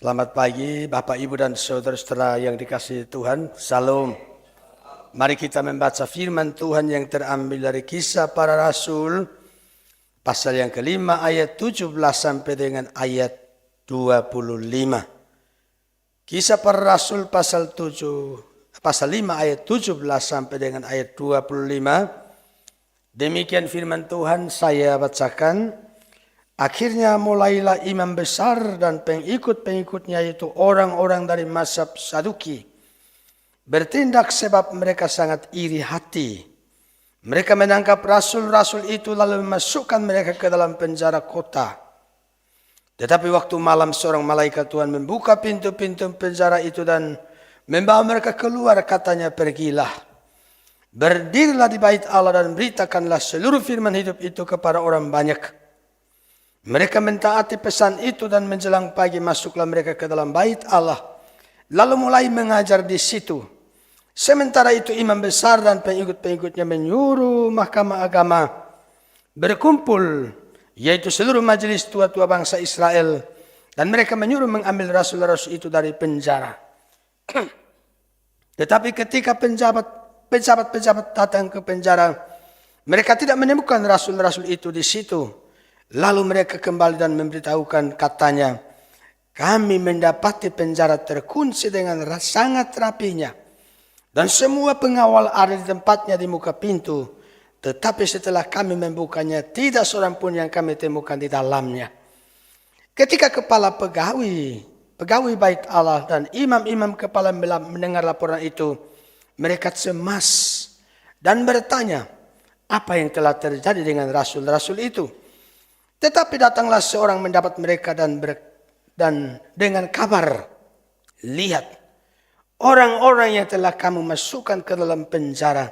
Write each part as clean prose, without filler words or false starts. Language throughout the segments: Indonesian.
Selamat pagi Bapak Ibu dan saudara-saudara yang dikasihi Tuhan. Salam. Mari kita membaca firman Tuhan yang terambil dari Kisah Para Rasul pasal yang kelima ayat 17 sampai dengan ayat 25. Kisah Para Rasul pasal 5 ayat 17 sampai dengan ayat 25. Demikian firman Tuhan, saya bacakan. Akhirnya mulailah imam besar dan pengikut-pengikutnya, yaitu orang-orang dari mazhab Saduki, bertindak sebab mereka sangat iri hati. Mereka menangkap rasul-rasul itu lalu memasukkan mereka ke dalam penjara kota. Tetapi waktu malam seorang malaikat Tuhan membuka pintu-pintu penjara itu dan membawa mereka keluar, katanya, pergilah, berdirilah di bait Allah dan beritakanlah seluruh firman hidup itu kepada orang banyak. Mereka mentaati pesan itu dan menjelang pagi masuklah mereka ke dalam bait Allah, lalu mulai mengajar di situ. Sementara itu imam besar dan pengikut-pengikutnya menyuruh mahkamah agama berkumpul, yaitu seluruh majelis tua-tua bangsa Israel, dan mereka menyuruh mengambil rasul-rasul itu dari penjara. Tetapi ketika pejabat-pejabat datang ke penjara, mereka tidak menemukan rasul-rasul itu di situ. Lalu mereka kembali dan memberitahukan, katanya, kami mendapati penjara terkunci dengan sangat rapinya, dan semua pengawal ada di tempatnya di muka pintu. Tetapi setelah kami membukanya, tidak seorang pun yang kami temukan di dalamnya. Ketika kepala pegawai bait Allah dan imam-imam kepala mendengar laporan itu, mereka cemas dan bertanya, apa yang telah terjadi dengan rasul-rasul itu? Tetapi datanglah seorang mendapat mereka dan dengan kabar, lihat, orang-orang yang telah kamu masukkan ke dalam penjara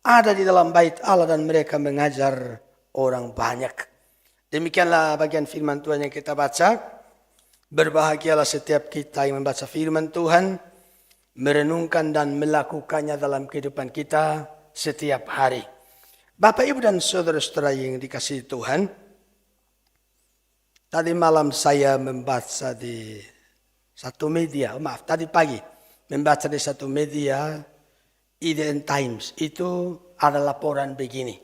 ada di dalam bait Allah dan mereka mengajar orang banyak. Demikianlah bagian firman Tuhan yang kita baca. Berbahagialah setiap kita yang membaca firman Tuhan, merenungkan dan melakukannya dalam kehidupan kita setiap hari. Bapak, Ibu, dan saudara-saudara yang dikasihi Tuhan, tadi malam saya membaca di satu media, tadi pagi membaca di satu media, Indian Times, itu ada laporan begini.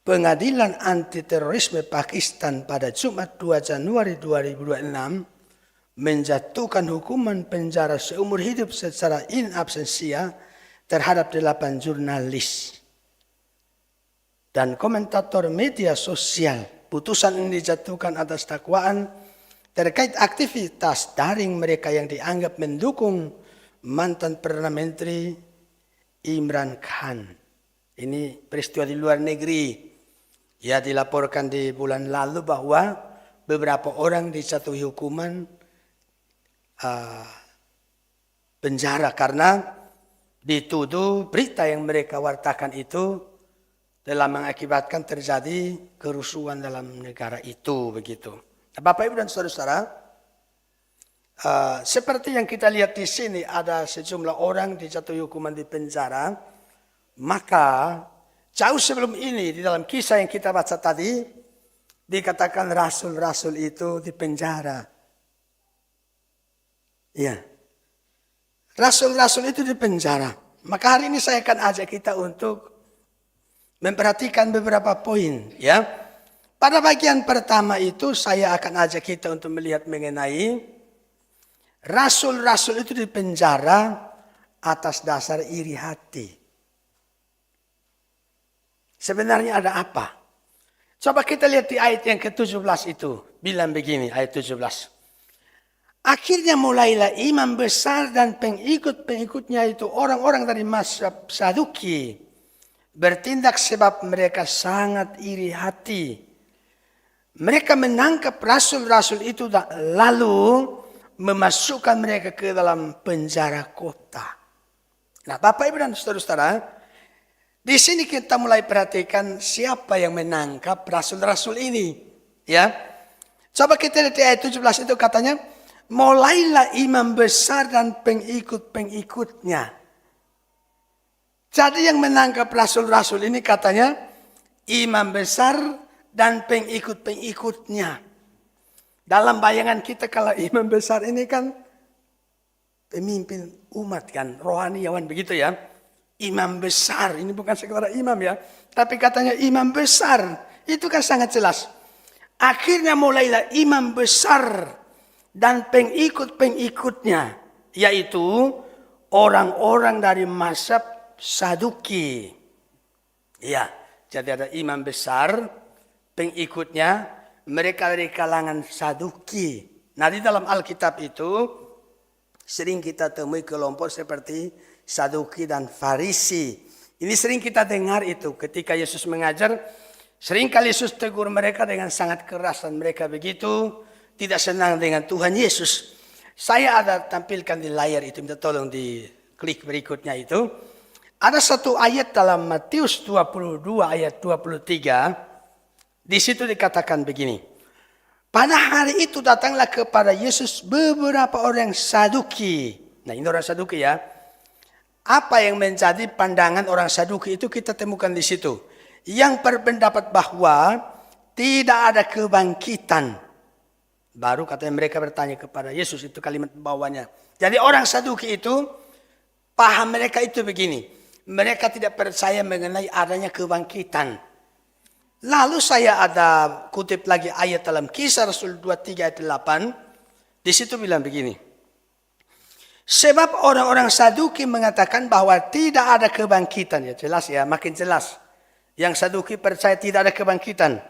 Pengadilan anti terorisme Pakistan pada Jumat 2 Januari 2026 menjatuhkan hukuman penjara seumur hidup secara in absentia terhadap 8 jurnalis dan komentator media sosial. Putusan ini dijatuhkan atas dakwaan terkait aktivitas daring mereka yang dianggap mendukung mantan Perdana Menteri Imran Khan. Ini peristiwa di luar negeri. Ya, dilaporkan di bulan lalu bahwa beberapa orang dijatuhi hukuman penjara karena dituduh berita yang mereka wartakan itu telah mengakibatkan terjadi kerusuhan dalam negara itu, begitu. Bapak, Ibu, dan saudara-saudara, seperti yang kita lihat di sini, ada sejumlah orang dijatuhi hukuman di penjara. Maka jauh sebelum ini, di dalam kisah yang kita baca tadi, dikatakan rasul-rasul itu di penjara. Ya, rasul-rasul itu di penjara. Maka hari ini saya akan ajak kita untuk memperhatikan beberapa poin, ya. Pada bagian pertama itu saya akan ajak kita untuk melihat mengenai rasul-rasul itu di penjara atas dasar iri hati. Sebenarnya ada apa? Coba kita lihat di ayat yang ke-17 itu, bilang begini, ayat 17. Akhirnya mulailah imam besar dan pengikut-pengikutnya, itu orang-orang dari mazhab Saduki, bertindak sebab mereka sangat iri hati. Mereka menangkap rasul-rasul itu lalu memasukkan mereka ke dalam penjara kota. Nah, Bapak, Ibu, dan saudara-saudara, di sini kita mulai perhatikan siapa yang menangkap rasul-rasul ini. Ya, coba kita lihat di ayat 17 itu, katanya, mulailah imam besar dan pengikut-pengikutnya. Jadi yang menangkap rasul-rasul ini katanya imam besar dan pengikut-pengikutnya. Dalam bayangan kita kalau imam besar ini kan pemimpin umat kan, rohaniawan begitu ya. Imam besar, ini bukan sekedar imam ya. Tapi katanya imam besar, itu kan sangat jelas. Akhirnya mulailah imam besar dan pengikut-pengikutnya, yaitu orang-orang dari mazhab Saduki. Ya, jadi ada imam besar, pengikutnya, mereka dari kalangan Saduki. Nah, di dalam Alkitab itu sering kita temui kelompok seperti Saduki dan Farisi. Ini sering kita dengar itu ketika Yesus mengajar. Sering kali Yesus tegur mereka dengan sangat keras dan mereka begitu tidak senang dengan Tuhan Yesus. Saya ada tampilkan di layar itu, minta tolong di klik berikutnya itu. Ada satu ayat dalam Matius 22 ayat 23. Di situ dikatakan begini. Pada hari itu datanglah kepada Yesus beberapa orang Saduki. Nah, ini orang Saduki ya. Apa yang menjadi pandangan orang Saduki itu kita temukan di situ. Yang berpendapat bahwa tidak ada kebangkitan. Baru katanya mereka bertanya kepada Yesus, itu kalimat bawahnya. Jadi orang Saduki itu, paham mereka itu begini. Mereka tidak percaya mengenai adanya kebangkitan. Lalu saya ada kutip lagi ayat dalam Kisah Rasul 23 ayat 8. Di situ bilang begini. Sebab orang-orang Saduki mengatakan bahwa tidak ada kebangkitan. Ya jelas ya, makin jelas. Yang Saduki percaya tidak ada kebangkitan.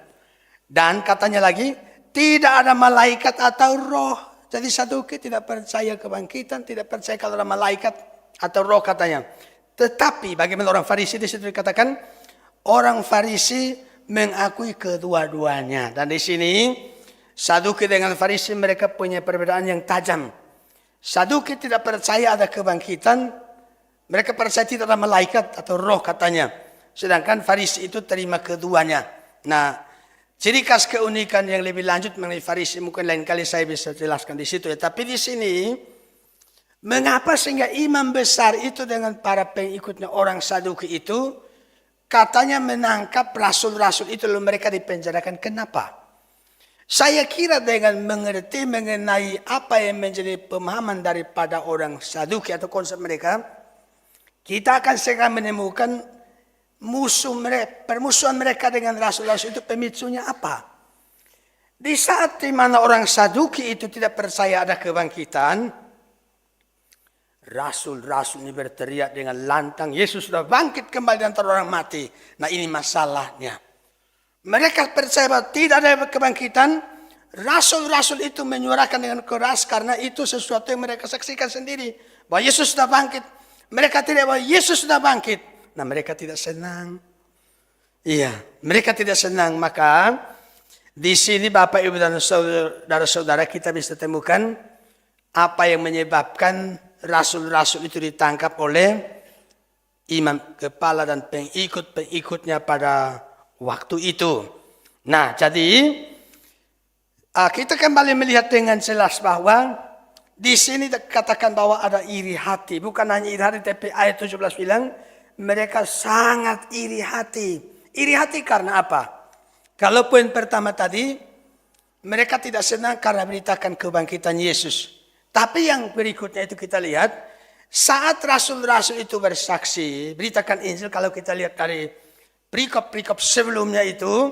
Dan katanya lagi, tidak ada malaikat atau roh. Jadi Saduki tidak percaya kebangkitan, tidak percaya kalau ada malaikat atau roh katanya. Tetapi bagaimana orang Farisi di situ dikatakan, orang Farisi mengakui kedua-duanya. Dan di sini Saduki dengan Farisi mereka punya perbedaan yang tajam. Saduki tidak percaya ada kebangkitan, mereka percaya tidak ada malaikat atau roh katanya. Sedangkan Farisi itu terima keduanya. Nah, ciri khas keunikan yang lebih lanjut mengenai Farisi mungkin lain kali saya bisa jelaskan di situ ya. Tapi di sini, mengapa sehingga imam besar itu dengan para pengikutnya orang Saduki itu katanya menangkap rasul-rasul itu lalu mereka dipenjarakan. Kenapa? Saya kira dengan mengerti mengenai apa yang menjadi pemahaman daripada orang Saduki atau konsep mereka, kita akan segera menemukan permusuhan mereka dengan rasul-rasul itu pemicunya apa? Di saat di mana orang Saduki itu tidak percaya ada kebangkitan, rasul-rasul ini berteriak dengan lantang, Yesus sudah bangkit kembali dari antara orang mati. Nah, ini masalahnya. Mereka percaya bahwa tidak ada kebangkitan, rasul-rasul itu menyuarakan dengan keras karena itu sesuatu yang mereka saksikan sendiri. Bahwa Yesus sudah bangkit. Mereka tidak bahwa Yesus sudah bangkit. Nah, mereka tidak senang. Iya, mereka tidak senang. Maka di sini Bapak, Ibu dan saudara-saudara kita bisa temukan apa yang menyebabkan rasul-rasul itu ditangkap oleh imam kepala dan pengikut-pengikutnya pada waktu itu. Nah, jadi kita kembali melihat dengan jelas bahwa di sini dikatakan bahwa ada iri hati. Bukan hanya iri hati, tapi ayat 17 bilang mereka sangat iri hati. Iri hati karena apa? Kalau poin pertama tadi, mereka tidak senang karena beritakan kebangkitan Yesus. Tapi yang berikutnya itu kita lihat, saat rasul-rasul itu bersaksi, beritakan Injil, kalau kita lihat dari perikop-perikop sebelumnya itu,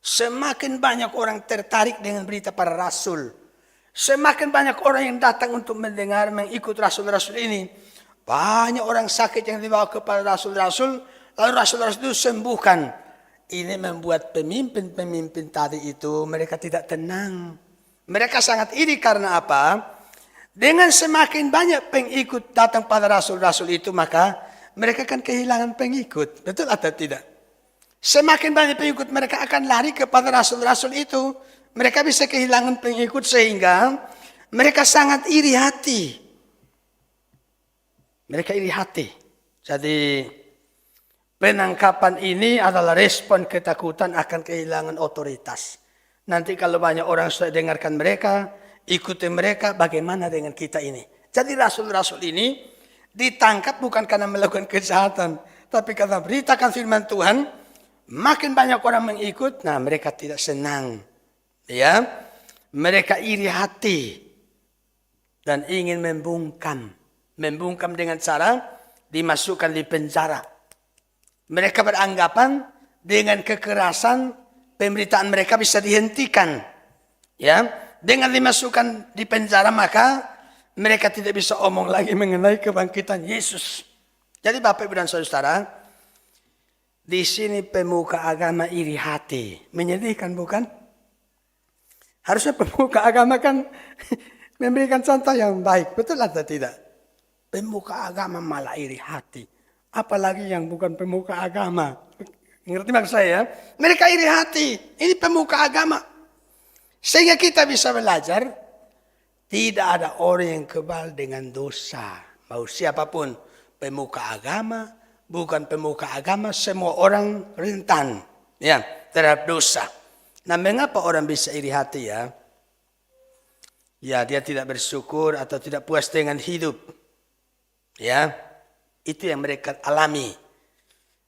semakin banyak orang tertarik dengan berita para rasul. Semakin banyak orang yang datang untuk mendengar, mengikut rasul-rasul ini. Banyak orang sakit yang dibawa kepada rasul-rasul, lalu rasul-rasul itu sembuhkan. Ini membuat pemimpin-pemimpin tadi itu mereka tidak tenang. Mereka sangat iri karena apa? Dengan semakin banyak pengikut datang pada rasul-rasul itu, maka mereka akan kehilangan pengikut. Betul atau tidak? Semakin banyak pengikut mereka akan lari kepada rasul-rasul itu. Mereka bisa kehilangan pengikut sehingga mereka sangat iri hati. Mereka iri hati. Jadi penangkapan ini adalah respon ketakutan akan kehilangan otoritas. Nanti kalau banyak orang sudah dengarkan mereka, ikuti mereka, bagaimana dengan kita ini? Jadi rasul-rasul ini ditangkap bukan karena melakukan kejahatan, tapi karena beritakan firman Tuhan. Makin banyak orang mengikut, nah mereka tidak senang. Ya, Mereka iri hati dan ingin membungkam. Membungkam dengan cara dimasukkan di penjara. Mereka beranggapan dengan kekerasan pemberitaan mereka bisa dihentikan. Ya, dengan dimasukkan di penjara maka mereka tidak bisa omong lagi mengenai kebangkitan Yesus. Jadi Bapak Ibu dan Saudara, di sini pemuka agama iri hati. Menyedihkan bukan? Harusnya pemuka agama kan memberikan contoh yang baik. Betul atau tidak? Pemuka agama malah iri hati. Apalagi yang bukan pemuka agama. Ngerti maksud saya? Mereka iri hati. Ini pemuka agama. Sehingga kita bisa belajar. Tidak ada orang yang kebal dengan dosa. Mau siapapun. Pemuka agama. Bukan pemuka agama. Semua orang rentan. Ya, terhadap dosa. Nah, mengapa orang bisa iri hati ya? Ya, dia tidak bersyukur atau tidak puas dengan hidup. Ya, itu yang mereka alami.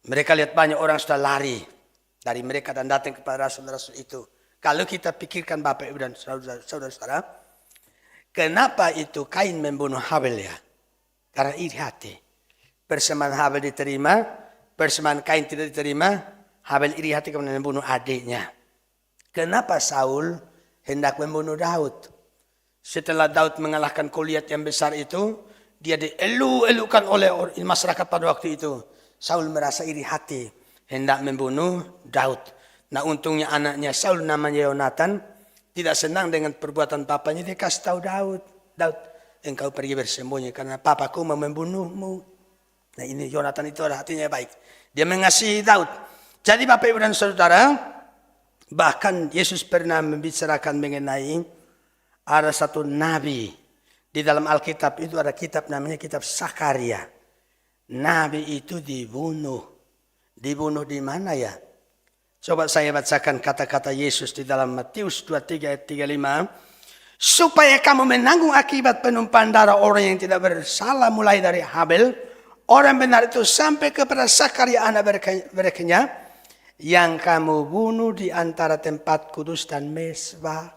Mereka lihat banyak orang sudah lari dari mereka dan datang kepada rasul-rasul itu. Kalau kita pikirkan Bapak Ibu dan saudara-saudara, kenapa itu Kain membunuh Habel ya? Karena iri hati. Persembahan Habel diterima, persembahan Kain tidak diterima, Habel iri hati kemudian membunuh adiknya. Kenapa Saul hendak membunuh Daud? Setelah Daud mengalahkan Goliat yang besar itu, dia dielu-elukan oleh masyarakat pada waktu itu. Saul merasa iri hati, hendak membunuh Daud. Nah, untungnya anaknya Saul namanya Yonatan tidak senang dengan perbuatan papanya. Dia kasih tahu Daud, Daud, engkau pergi bersembunyi karena papaku mau membunuhmu. Nah, ini Yonatan itu ada hatinya baik. Dia mengasihi Daud. Jadi Bapak Ibu dan Saudara, bahkan Yesus pernah membicarakan mengenai ada satu nabi. Di dalam Alkitab itu ada kitab namanya kitab Sakaria. Nabi itu dibunuh. Dibunuh di mana ya? Coba saya bacakan kata-kata Yesus di dalam Matius 23 ayat 35. Supaya kamu menanggung akibat penumpahan darah orang yang tidak bersalah mulai dari Habel. Orang benar itu sampai kepada Sakaria anak bereknya. Yang kamu bunuh di antara tempat kudus dan mesbah.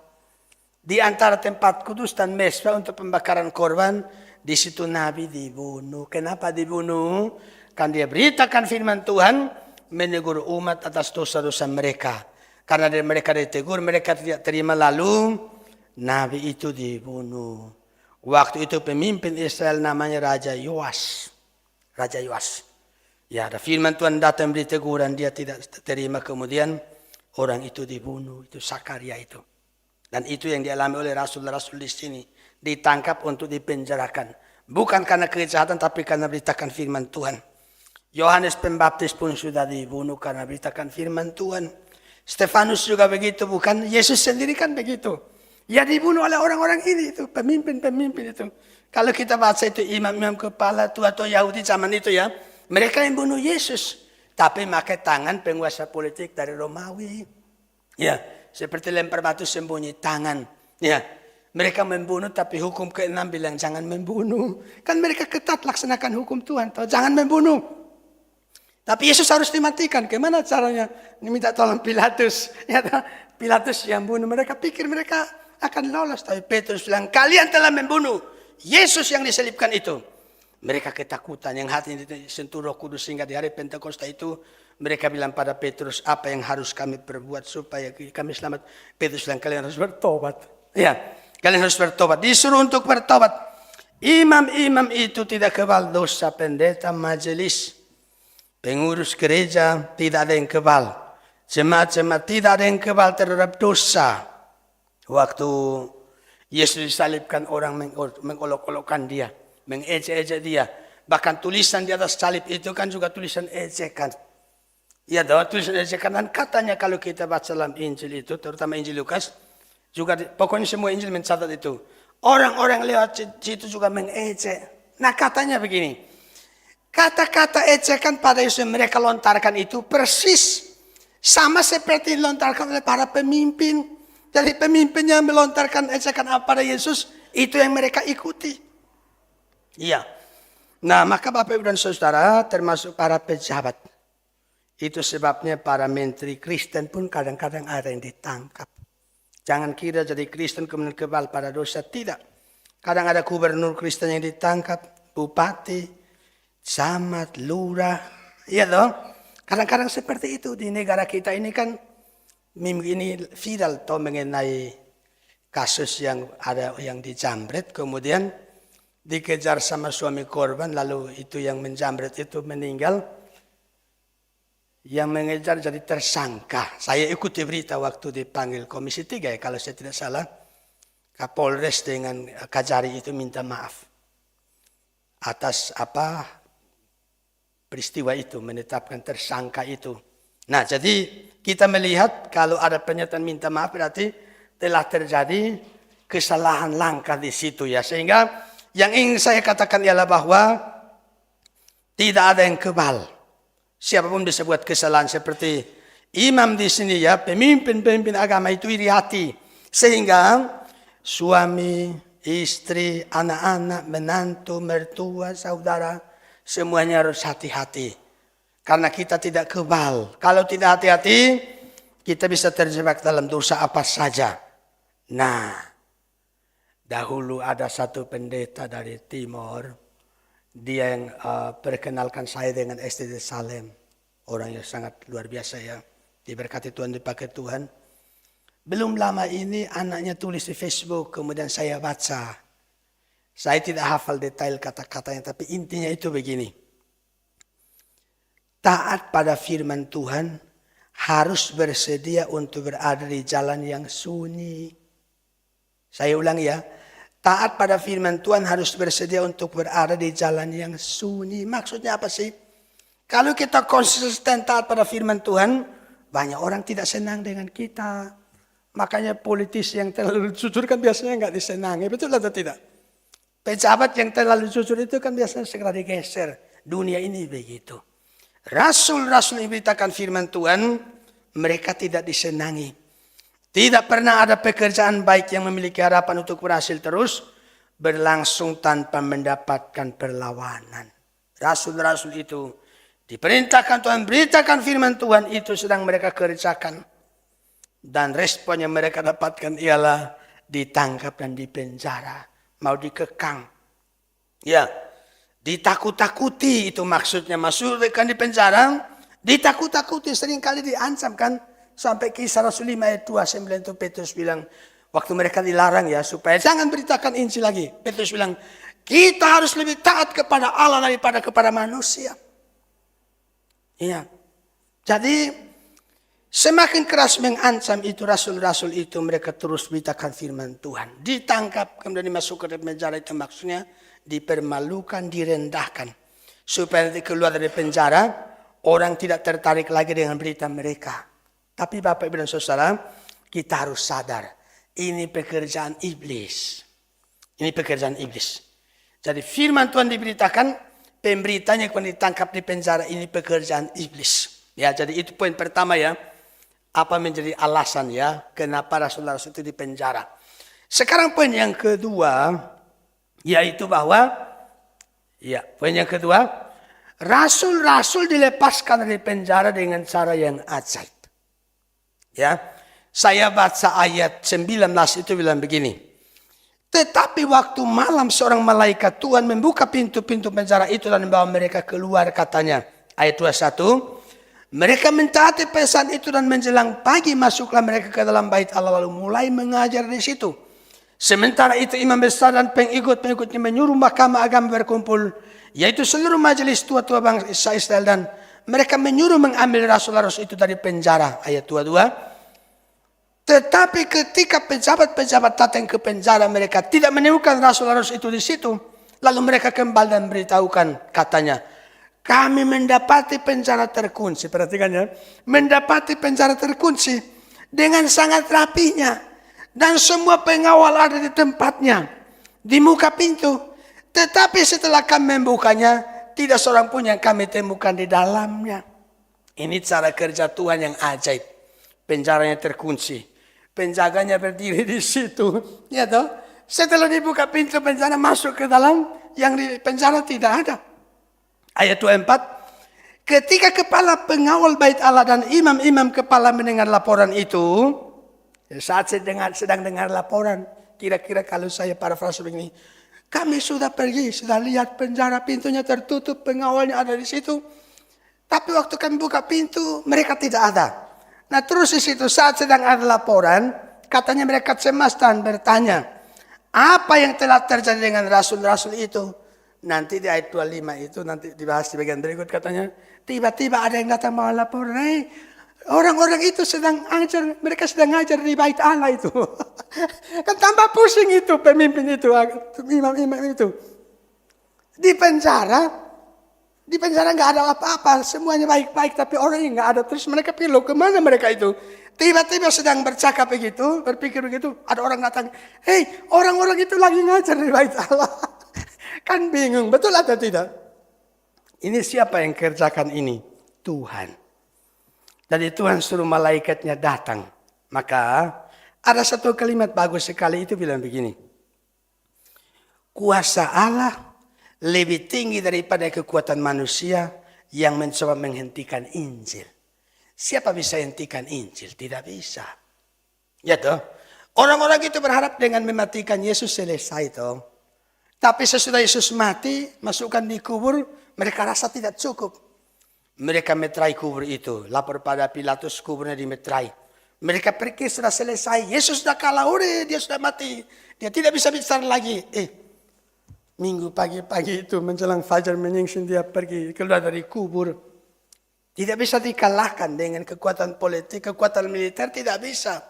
Di antara tempat kudus dan mesbah untuk pembakaran korban. Di situ Nabi dibunuh. Kenapa dibunuh? Kan dia beritakan firman Tuhan. Menegur umat atas dosa-dosa mereka. Karena dari mereka ditegur, mereka tidak terima, lalu Nabi itu dibunuh. Waktu itu pemimpin Israel namanya Raja Yoas. Raja Yoas. Ya, ada firman Tuhan datang beri teguran, dia tidak terima, kemudian orang itu dibunuh, itu Sakaria itu. Dan itu yang dialami oleh rasul-rasul di sini, ditangkap untuk dipenjarakan. Bukan karena kejahatan, tapi karena beritakan firman Tuhan. Yohanes Pembaptis pun sudah dibunuh karena beritakan firman Tuhan. Stefanus juga begitu, bukan? Yesus sendiri kan begitu. Ya dibunuh oleh orang-orang ini, itu pemimpin-pemimpin itu. Kalau kita baca itu imam-imam kepala tua-tua Yahudi zaman itu ya, mereka yang bunuh Yesus. Tapi pakai tangan penguasa politik dari Romawi. Ya, seperti lempar batu sembunyi tangan. Ya, mereka membunuh tapi hukum ke-6 bilang jangan membunuh. Kan mereka ketat laksanakan hukum Tuhan. Jangan membunuh. Tapi Yesus harus dimatikan. Gimana caranya? Minta tolong Pilatus. Ya, Pilatus yang bunuh. Mereka pikir mereka akan lolos. Tapi Petrus bilang, kalian telah membunuh Yesus yang diselipkan itu. Mereka ketakutan, yang hatinya disentuh Roh Kudus, sehingga di hari Pentakosta itu mereka bilang pada Petrus, apa yang harus kami perbuat supaya kami selamat? Petrus bilang, kalian harus bertobat. Ya, kalian harus bertobat. Disuruh untuk bertobat. Imam-imam itu tidak kebal dosa, pendeta majelis, pengurus gereja tidak ada yang kebal, jemaat-jemaat tidak ada yang kebal terhadap dosa. Waktu Yesus disalibkan, orang mengolok-olokkan dia, mengejek-ejek dia. Bahkan tulisan di atas salib itu kan juga tulisan ejekan. Ya, tulisan ejekan. Dan katanya kalau kita baca dalam Injil itu, terutama Injil Lukas, juga pokoknya semua Injil mencatat itu. Orang-orang lewat situ juga mengejek. Nah, katanya begini. Kata-kata ejekan pada Yesus mereka lontarkan itu persis sama seperti dilontarkan oleh para pemimpin. Jadi pemimpinnya melontarkan ejekan pada Yesus, itu yang mereka ikuti. Iya. Nah, maka Bapak Ibu dan Saudara, termasuk para pejabat. Itu sebabnya para menteri Kristen pun kadang-kadang ada yang ditangkap. Jangan kira jadi Kristen kemudian kebal pada dosa. Tidak. Kadang ada gubernur Kristen yang ditangkap, bupati, camat, lurah. Iya dong. Kadang-kadang seperti itu di negara kita ini kan minggu ini viral toh mengenai kasus yang ada yang dijamret kemudian dikejar sama suami korban lalu itu yang menjamret itu meninggal. Yang mengejar jadi tersangka. Saya ikuti berita waktu dipanggil Komisi 3 ya kalau saya tidak salah. Kapolres dengan Kajari itu minta maaf atas peristiwa itu, menetapkan tersangka itu. Nah, jadi kita melihat kalau ada pernyataan minta maaf berarti telah terjadi kesalahan langkah di situ ya. Sehingga yang ingin saya katakan ialah bahwa tidak ada yang kebal. Siapapun bisa buat kesalahan seperti imam di sini ya, pemimpin-pemimpin agama itu iri hati. Sehingga suami, istri, anak-anak, menantu, mertua, saudara, semuanya harus hati-hati. Karena kita tidak kebal. Kalau tidak hati-hati, kita bisa terjebak dalam dosa apa saja. Nah, dahulu ada satu pendeta dari Timor. Dia yang perkenalkan saya dengan STD Salem. Orang yang sangat luar biasa ya. Diberkati Tuhan, dipakai Tuhan. Belum lama ini anaknya tulis di Facebook. Kemudian saya baca. Saya tidak hafal detail kata-katanya. Tapi intinya itu begini. Taat pada firman Tuhan harus bersedia untuk berada di jalan yang sunyi. Saya ulang ya. Taat pada firman Tuhan harus bersedia untuk berada di jalan yang sunyi. Maksudnya apa sih? Kalau kita konsisten taat pada firman Tuhan, banyak orang tidak senang dengan kita. Makanya politisi yang terlalu jujur kan biasanya nggak disenangi. Betul atau tidak? Pejabat yang terlalu jujur itu kan biasanya segera digeser. Dunia ini begitu. Rasul-rasul yang beritakan firman Tuhan, mereka tidak disenangi. Tidak pernah ada pekerjaan baik yang memiliki harapan untuk berhasil terus berlangsung tanpa mendapatkan perlawanan. Rasul-rasul itu diperintahkan Tuhan, beritakan firman Tuhan, itu sedang mereka kerjakan. Dan respon yang mereka dapatkan ialah ditangkap dan dipenjara. Mau dikekang. Ya, ditakut-takuti itu maksudnya. Masukkan di penjara, ditakut-takuti, seringkali diancam kan. Sampai Kisah Rasul 5 ayat 29 itu Petrus bilang, waktu mereka dilarang ya, supaya jangan beritakan Injil lagi. Petrus bilang, kita harus lebih taat kepada Allah daripada kepada manusia. Iya. Jadi, semakin keras mengancam itu rasul-rasul itu, mereka terus beritakan firman Tuhan. Ditangkap, kemudian dimasukkan ke penjara, itu maksudnya dipermalukan, direndahkan. Supaya nanti keluar dari penjara, orang tidak tertarik lagi dengan berita mereka. Tapi Bapak Ibu dan Saudara, kita harus sadar. Ini pekerjaan iblis. Ini pekerjaan iblis. Jadi firman Tuhan diberitakan, pemberitanya yang ditangkap di penjara, ini pekerjaan iblis. Ya, jadi itu poin pertama ya. Apa menjadi alasan ya, kenapa rasul-rasul itu di penjara. Sekarang poin yang kedua, yaitu bahwa, ya poin yang kedua, rasul-rasul dilepaskan dari penjara dengan cara yang ajaib. Ya, saya baca ayat 19 itu bilang begini. Tetapi waktu malam seorang malaikat Tuhan membuka pintu-pintu penjara itu dan membawa mereka keluar, katanya. Ayat 21. Mereka mentaati pesan itu dan menjelang pagi masuklah mereka ke dalam bait Allah lalu mulai mengajar di situ. Sementara itu imam besar dan pengikut-pengikutnya menyuruh mahkamah agama berkumpul, yaitu seluruh majelis tua-tua bangsa Israel, dan mereka menyuruh mengambil rasul-rasul itu dari penjara. Ayat 22. Tetapi ketika pejabat-pejabat datang ke penjara, mereka tidak menemukan rasul-rasul itu di situ. Lalu mereka kembali dan beritahukan, katanya, kami mendapati penjara terkunci. Perhatikan ya, mendapati penjara terkunci dengan sangat rapinya, dan semua pengawal ada di tempatnya, di muka pintu. Tetapi setelah kami membukanya, tidak seorang pun yang kami temukan di dalamnya. Ini cara kerja Tuhan yang ajaib. Penjaranya terkunci, penjaganya berdiri di situ. Ya toh? Setelah dibuka pintu penjara, masuk ke dalam, yang di penjara tidak ada. Ayat 24. Ketika kepala pengawal bait Allah dan imam-imam kepala mendengar laporan itu, Saat sedang dengar laporan, kira-kira kalau saya parafrase begini, kami sudah pergi, sudah lihat penjara pintunya tertutup, pengawalnya ada di situ. Tapi waktu kami buka pintu, mereka tidak ada. Nah terus di situ saat sedang ada laporan, katanya mereka cemas dan bertanya, apa yang telah terjadi dengan rasul-rasul itu? Nanti di ayat 25 itu nanti dibahas di bagian berikut katanya. Tiba-tiba ada yang datang bawa laporan. Orang-orang itu sedang ajar, mereka sedang ajar di bait Allah itu. Kan tambah pusing itu pemimpin itu, imam-imam itu. Di penjara nggak ada apa-apa, semuanya baik-baik, tapi orangnya nggak ada. Terus mereka pikir, loh kemana mereka itu? Tiba-tiba sedang bercakap begitu, berpikir begitu, ada orang datang, hei orang-orang itu lagi ngajar di bait Allah. Kan bingung, betul atau tidak? Ini siapa yang kerjakan ini? Tuhan. Jadi Tuhan suruh malaikatnya datang. Maka ada satu kalimat bagus sekali itu bilang begini. Kuasa Allah lebih tinggi daripada kekuatan manusia yang mencoba menghentikan Injil. Siapa bisa hentikan Injil? Tidak bisa. Ya toh? Orang-orang itu berharap dengan mematikan Yesus selesai toh. Tapi sesudah Yesus mati, masukkan di kubur, mereka rasa tidak cukup. Mereka metrai kubur itu. Lapor pada Pilatus, kuburnya dimetrai. Mereka pergi sudah selesai. Yesus sudah kalah, dia sudah mati. Dia tidak bisa bicara lagi. Minggu pagi-pagi itu menjelang fajar menyingsing dia pergi keluar dari kubur. Tidak bisa dikalahkan dengan kekuatan politik, kekuatan militer, tidak bisa.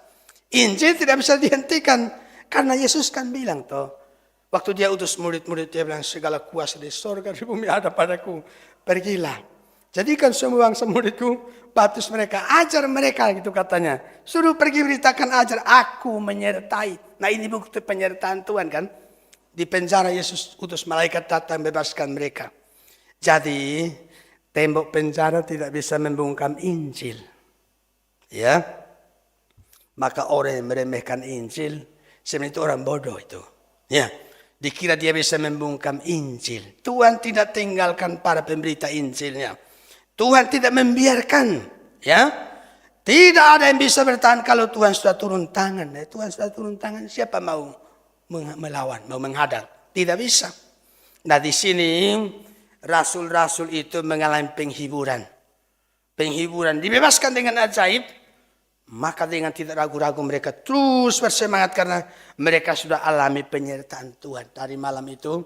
Injil tidak bisa dihentikan. Karena Yesus kan bilang toh. Waktu dia utus murid-murid, dia bilang segala kuasa di sorga, di bumi ada padaku. Pergilah. Jadikan semua bangsa muridku, baptis mereka, ajar mereka gitu katanya. Suruh pergi beritakan ajar, aku menyertai. Nah ini bukti penyertaan Tuhan kan. Di penjara Yesus utus malaikat datang bebaskan mereka. Jadi tembok penjara tidak bisa membungkam Injil. Ya. Maka orang yang meremehkan Injil, sebenarnya itu orang bodoh itu. Ya. Dikira dia bisa membungkam Injil. Tuhan tidak tinggalkan para pemberita Injilnya. Tuhan tidak membiarkan, ya. Tidak ada yang bisa bertahan kalau Tuhan sudah turun tangan. Tuhan sudah turun tangan, siapa mau melawan, mau menghadang? Tidak bisa. Nah di sini rasul-rasul itu mengalami penghiburan. Penghiburan dibebaskan dengan ajaib. Maka dengan tidak ragu-ragu mereka terus bersemangat karena mereka sudah alami penyertaan Tuhan. Dari malam itu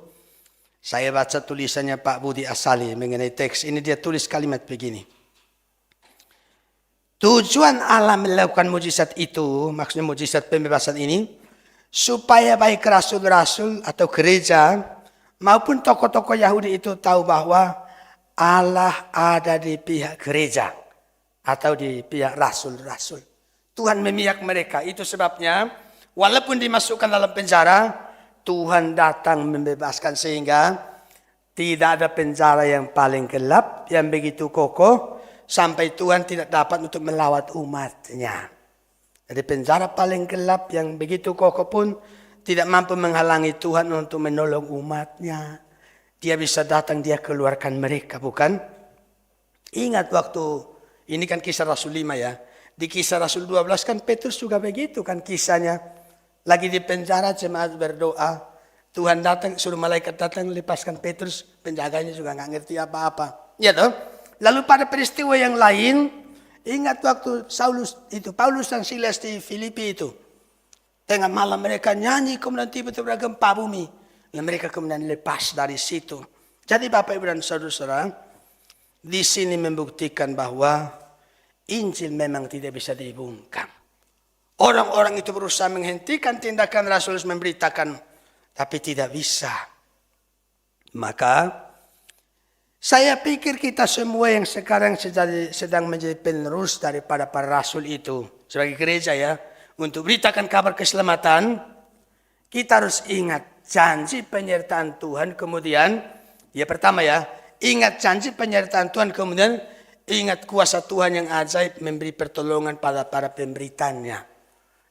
saya baca tulisannya Pak Budi Asali mengenai teks ini. Dia tulis kalimat begini. Tujuan Allah melakukan mujizat itu, maksudnya mujizat pembebasan ini, supaya baik rasul-rasul atau gereja maupun tokoh-tokoh Yahudi itu tahu bahwa Allah ada di pihak gereja atau di pihak rasul-rasul. Tuhan memihak mereka. Itu sebabnya walaupun dimasukkan dalam penjara, Tuhan datang membebaskan sehingga tidak ada penjara yang paling gelap, yang begitu kokoh, sampai Tuhan tidak dapat untuk melawat umatnya. Jadi penjara paling gelap yang begitu kokoh pun tidak mampu menghalangi Tuhan untuk menolong umatnya. Dia bisa datang, dia keluarkan mereka, bukan? Ingat waktu, ini kan kisah Rasul 5 ya. Di kisah Rasul 12 kan Petrus juga begitu kan kisahnya. Lagi di penjara jemaat berdoa. Tuhan datang, suruh malaikat datang lepaskan Petrus. Penjaganya juga nggak ngerti apa-apa. Ya toh. Lalu pada peristiwa yang lain, ingat waktu Paulus dan Silas di Filipi itu. Tengah malam mereka nyanyi, kemudian tiba-tiba gempa bumi. Dan mereka kemudian lepas dari situ. Jadi Bapak Ibu dan Saudara, di sini membuktikan bahwa Injil memang tidak bisa dibungkam. Orang-orang itu berusaha menghentikan tindakan Rasul memberitakan, tapi tidak bisa. Maka saya pikir kita semua yang sekarang sedang menjadi penerus daripada para rasul itu sebagai gereja ya, untuk beritakan kabar keselamatan, kita harus ingat janji penyertaan Tuhan. Kemudian, ya pertama ya, ingat janji penyertaan Tuhan, kemudian ingat kuasa Tuhan yang ajaib memberi pertolongan pada para pemberitanya.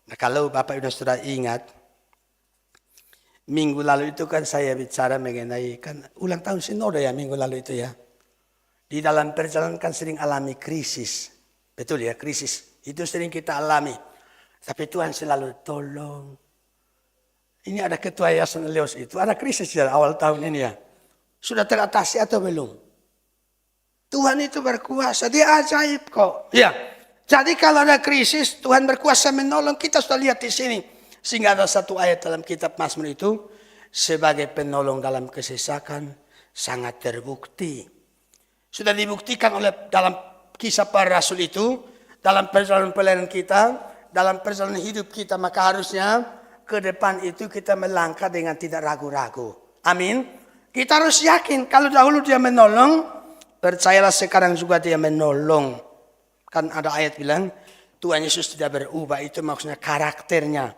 Nah kalau Bapak Ibu sudah ingat, minggu lalu itu kan saya bicara mengenai, kan ulang tahun sinode ya minggu lalu itu ya. Di dalam perjalanan kan sering alami krisis. Betul ya, krisis. Itu sering kita alami. Tapi Tuhan selalu tolong. Ini ada ketua Yayasan Leos itu, ada krisis di awal tahun ini ya. Sudah teratasi atau belum? Tuhan itu berkuasa, dia ajaib kok. Ya, jadi kalau ada krisis, Tuhan berkuasa menolong. Kita sudah lihat di sini. Sehingga ada satu ayat dalam kitab Mazmur itu, sebagai penolong dalam kesesakan, sangat terbukti. Sudah dibuktikan oleh dalam kisah para rasul itu, dalam perjalanan pelayanan kita, dalam perjalanan hidup kita, maka harusnya ke depan itu kita melangkah dengan tidak ragu-ragu. Amin. Kita harus yakin kalau dahulu dia menolong, percayalah sekarang juga dia menolong. Kan ada ayat bilang, Tuhan Yesus tidak berubah, itu maksudnya karakternya.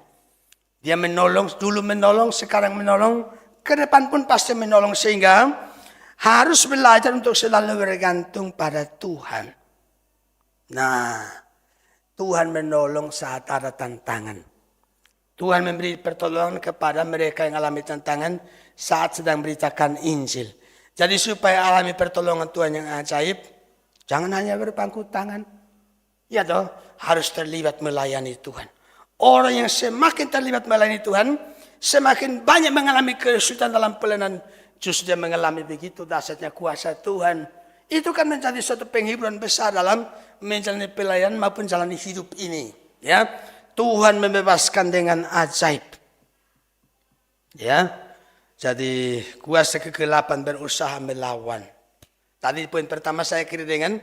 Dia menolong, dulu menolong, sekarang menolong, ke depan pun pasti menolong. Sehingga harus belajar untuk selalu bergantung pada Tuhan. Nah, Tuhan menolong saat ada tantangan. Tuhan memberi pertolongan kepada mereka yang alami tantangan saat sedang beritakan Injil. Jadi supaya alami pertolongan Tuhan yang ajaib, jangan hanya berpangku tangan. Ya toh, harus terlibat melayani Tuhan. Orang yang semakin terlibat melayani Tuhan, semakin banyak mengalami kesulitan dalam pelayanan. Justru dia mengalami begitu dahsyatnya kuasa Tuhan. Itu kan menjadi suatu penghiburan besar dalam menjalani pelayanan maupun jalani hidup ini. Ya, Tuhan membebaskan dengan ajaib. Ya, jadi kuasa kegelapan berusaha melawan. Tadi poin pertama saya kira dengan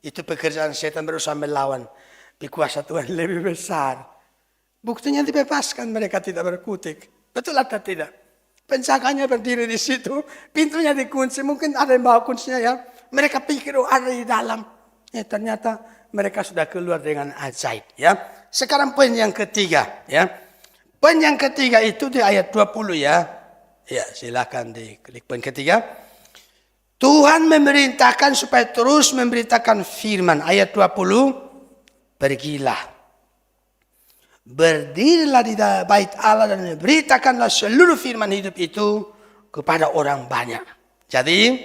itu pekerjaan setan berusaha melawan. Tapi kuasa Tuhan lebih besar. Buktinya dibebaskan, mereka tidak berkutik. Betul atau tidak? Penjaganya berdiri di situ, pintunya dikunci. Mungkin ada yang bawa kuncinya ya. Mereka pikir ada di dalam. Ya, ternyata mereka sudah keluar dengan ajaib. Ya. Sekarang poin yang ketiga. Ya. Poin yang ketiga itu di ayat 20 ya. Ya, silakan diklik poin ketiga. Tuhan memerintahkan supaya terus memberitakan firman. Ayat 20, pergilah. Berdirilah di bait Allah dan beritakanlah seluruh firman hidup itu kepada orang banyak. Jadi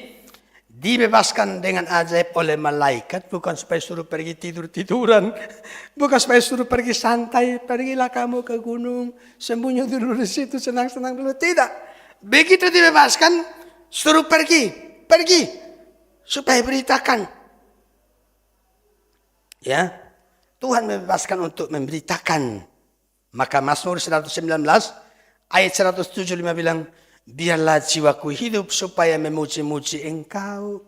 dibebaskan dengan ajaib oleh malaikat, bukan supaya suruh pergi tidur-tiduran, bukan supaya suruh pergi santai, pergilah kamu ke gunung, sembunyi dulu di situ, senang-senang dulu. Tidak. Begitu dibebaskan, suruh pergi supaya beritakan. Ya. Tuhan membebaskan untuk memberitakan. Maka Mazmur 119 ayat 175 bilang, biarlah jiwaku hidup supaya memuji-muji Engkau.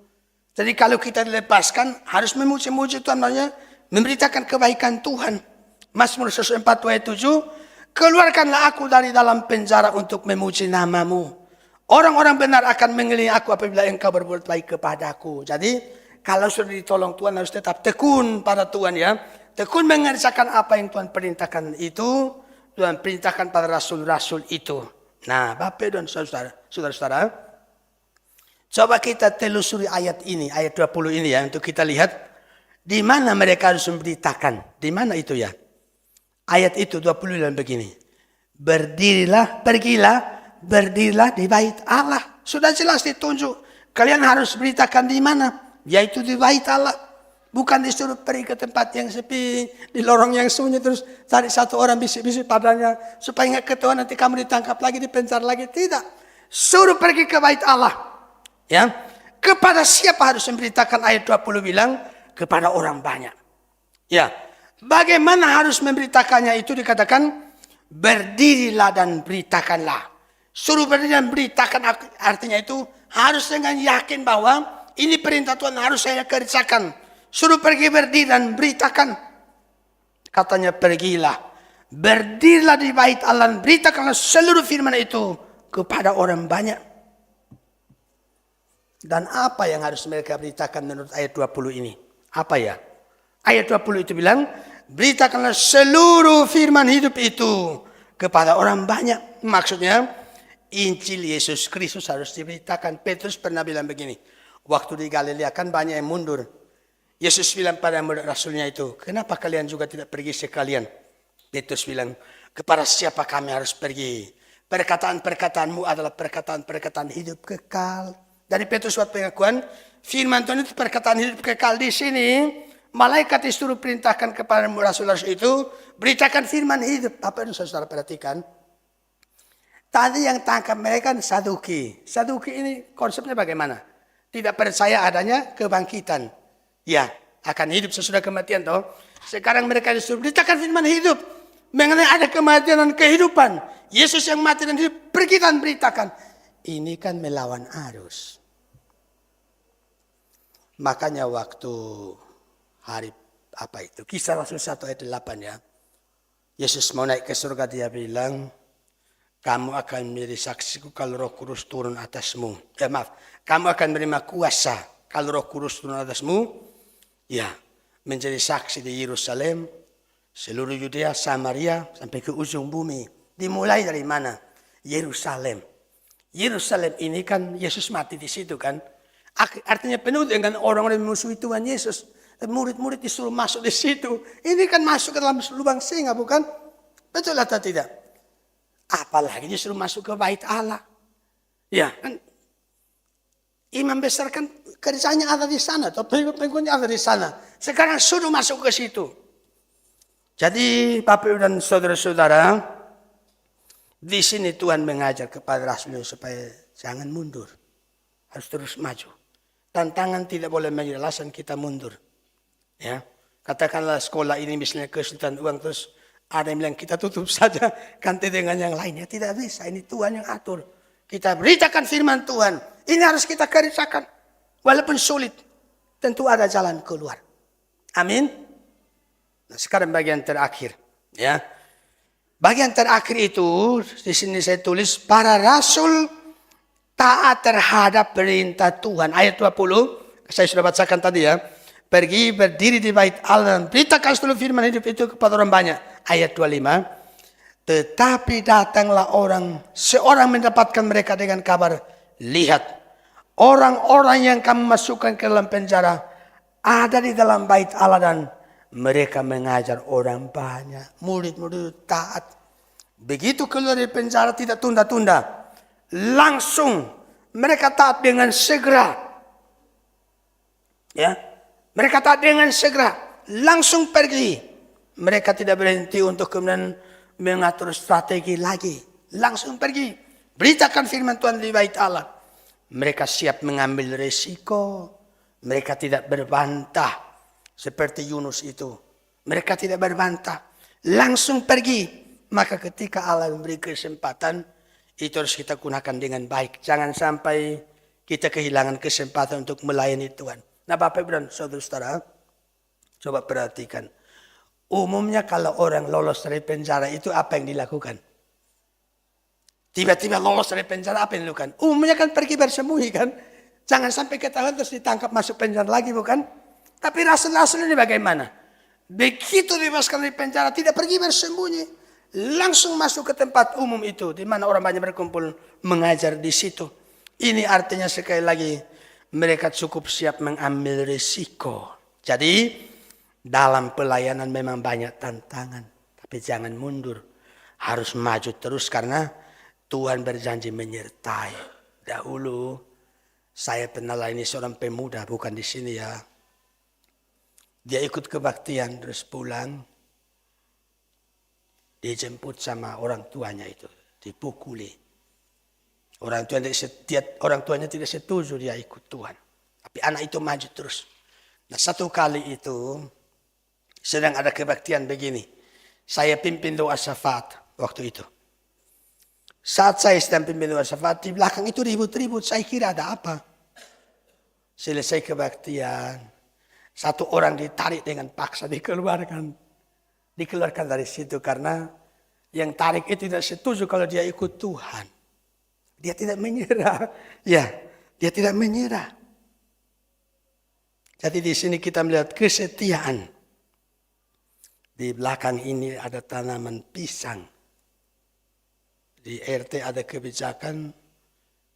Jadi kalau kita dilepaskan harus memuji-muji Tuhan, maknanya memberitakan kebaikan Tuhan. Mazmur 104 ayat 7, keluarkanlah aku dari dalam penjara untuk memuji namamu. Orang-orang benar akan mengelilingi aku apabila Engkau berbuat baik kepadaku. Jadi kalau sudah ditolong Tuhan harus tetap tekun pada Tuhan ya. Tekun mengerjakan apa yang Tuhan perintahkan itu. Tuhan perintahkan pada rasul-rasul itu. Nah, Bapak dan saudara-saudara, coba kita telusuri ayat ini, ayat 20 ini ya, untuk kita lihat di mana mereka harus memberitakan. Di mana itu ya? Ayat itu 20 dan begini. Berdirilah di bait Allah. Sudah jelas ditunjuk. Kalian harus beritakan di mana? Yaitu di bait Allah. Bukan disuruh pergi ke tempat yang sepi, di lorong yang sunyi terus cari satu orang bisik-bisik padanya supaya nggak ketahuan nanti kamu ditangkap lagi, dipenjara lagi. Tidak. Suruh pergi ke bait Allah. Ya. Kepada siapa harus memberitakan? Ayat 20 bilang kepada orang banyak. Ya. Bagaimana harus memberitakannya itu dikatakan berdirilah dan beritakanlah. Suruh berdiri dan beritakan artinya itu harus dengan yakin bahwa ini perintah Tuhan harus saya kerjakan. Suruh pergi berdiri dan beritakan. Katanya pergilah. Berdirilah di bait Allah dan beritakanlah seluruh firman itu kepada orang banyak. Dan apa yang harus mereka beritakan menurut ayat 20 ini? Apa ya? Ayat 20 itu bilang, beritakanlah seluruh firman hidup itu kepada orang banyak. Maksudnya, Injil Yesus Kristus harus diberitakan. Petrus pernah bilang begini. Waktu di Galilea kan banyak yang mundur. Yesus bilang pada murid rasulnya itu, kenapa kalian juga tidak pergi sekalian? Petrus bilang, kepada siapa kami harus pergi? Perkataan-perkataanmu adalah perkataan-perkataan hidup kekal. Dari Petrus buat pengakuan, firman Tuhan itu perkataan hidup kekal di sini. malaikat disuruh perintahkan kepada rasul-rasul itu, beritakan firman hidup. Apa yang saudara perhatikan? Tadi yang tangkap mereka Saduki. Saduki ini konsepnya bagaimana? Tidak percaya adanya kebangkitan. Ya, akan hidup sesudah kematian toh. Sekarang mereka disuruh beritakan firman hidup. Mengenai ada kematian dan kehidupan. Yesus yang mati dan hidup, pergi dan beritakan. Ini kan melawan arus. Makanya waktu hari apa itu? Kisah Rasul 1 ayat 8 ya. Yesus mau naik ke surga, dia bilang, kamu akan menjadi saksiku kalau Roh Kudus turun atasmu. Kamu akan menerima kuasa kalau Roh Kudus turun atasmu. Ya, menjadi saksi di Yerusalem, seluruh Yudea, Samaria, sampai ke ujung bumi. Dimulai dari mana? Yerusalem. Yerusalem ini kan Yesus mati di situ kan. Artinya penuh dengan orang-orang yang memusuhi Tuhan Yesus. Murid-murid disuruh masuk di situ. Ini kan masuk ke dalam lubang singa, bukan? Betul atau tidak? Apalagi disuruh masuk ke bait Allah. Ya, kan? Imam besar kan kerjanya ada di sana. Atau pengikutnya ada di sana. Sekarang suruh masuk ke situ. Jadi Bapak dan saudara-saudara, di sini Tuhan mengajar kepada Rasulnya supaya jangan mundur. Harus terus maju. Tantangan tidak boleh menjadi alasan kita mundur. Ya, katakanlah sekolah ini misalnya kesulitan uang, terus ada yang bilang kita tutup saja, ganti dengan yang lainnya. Tidak bisa, ini Tuhan yang atur. Kita beritakan firman Tuhan. Ini harus kita kerjakan. Walaupun sulit, tentu ada jalan keluar. Amin. Nah, sekarang bagian terakhir. Ya, bagian terakhir itu di sini saya tulis para rasul taat terhadap perintah Tuhan. Ayat 20, saya sudah bacakan tadi ya. Pergi berdiri di bait Allah dan beritakan seluruh firman hidup itu kepada orang banyak. Ayat 25. Tetapi datanglah seorang mendapatkan mereka dengan kabar. Lihat, orang-orang yang kamu masukkan ke dalam penjara ada di dalam bait Allah dan mereka mengajar orang banyak. Murid-murid taat. Begitu keluar dari penjara tidak tunda-tunda. Langsung mereka taat dengan segera. Ya, mereka taat dengan segera. Langsung pergi. Mereka tidak berhenti untuk kemudian mengatur strategi lagi. Langsung pergi. Beritakan firman Tuhan di bait Allah. Mereka siap mengambil resiko. Mereka tidak berbantah. Seperti Yunus itu. Mereka tidak berbantah. Langsung pergi. Maka ketika Allah memberi kesempatan, itu harus kita gunakan dengan baik. Jangan sampai kita kehilangan kesempatan untuk melayani Tuhan. Nah Bapak Ibu dan saudara-saudara, coba perhatikan. Umumnya kalau orang lolos dari penjara itu apa yang dilakukan? Tiba-tiba lolos dari penjara apa yang dilakukan? Umumnya kan pergi bersembunyi kan? Jangan sampai ketahuan terus ditangkap masuk penjara lagi bukan? Tapi rasul-rasul ini bagaimana? Begitu dibebaskan dari penjara tidak pergi bersembunyi. Langsung masuk ke tempat umum itu. Di mana orang banyak berkumpul mengajar di situ. Ini artinya sekali lagi. Mereka cukup siap mengambil risiko. Jadi dalam pelayanan memang banyak tantangan. Tapi jangan mundur. Harus maju terus karena Tuhan berjanji menyertai. Dahulu saya pernah layani seorang pemuda. Bukan di sini ya. Dia ikut kebaktian terus pulang. Dijemput sama orang tuanya itu, dipukuli. Orang tuanya tidak setuju dia ikut Tuhan. Tapi anak itu maju terus. Nah satu kali itu sedang ada kebaktian begini. Saya pimpin doa syafaat waktu itu. Saat saya sedang pimpin doa syafaat, di belakang itu ribut-ribut. Saya kira ada apa. Selesai kebaktian. Satu orang ditarik dengan paksa dikeluarkan dari situ karena yang tarik itu tidak setuju kalau dia ikut Tuhan. Dia tidak menyerah. Ya, dia tidak menyerah. Jadi di sini kita melihat kesetiaan. Di belakang ini ada tanaman pisang. Di RT ada kebijakan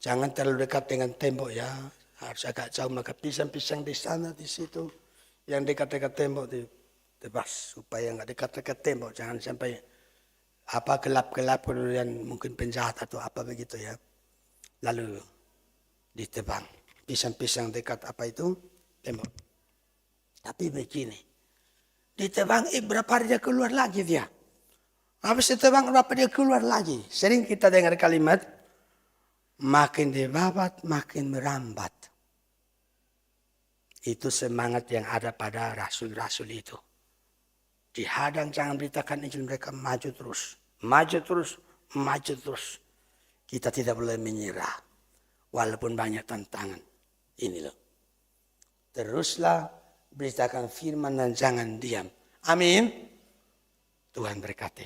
jangan terlalu dekat dengan tembok ya. Harus agak jauh, maka pisang-pisang di sana di situ. Yang dekat-dekat tembok tebas supaya nggak dekat-dekat tembok, jangan sampai gelap-gelap kemudian mungkin penjahat atau apa begitu ya. Lalu ditebang pisang-pisang dekat apa itu tembok. Tapi begini, Ditebang, berapa hari dia keluar lagi dia. Habis ditebang, berapa dia keluar lagi. Sering kita dengar kalimat, makin dibabat, makin merambat. Itu semangat yang ada pada rasul-rasul itu. Dihadang, jangan beritakan Injil, mereka maju terus. Maju terus, maju terus. Kita tidak boleh menyerah. Walaupun banyak tantangan. Ini loh. Teruslah beritakan firman dan jangan diam. Amin. Tuhan berkati.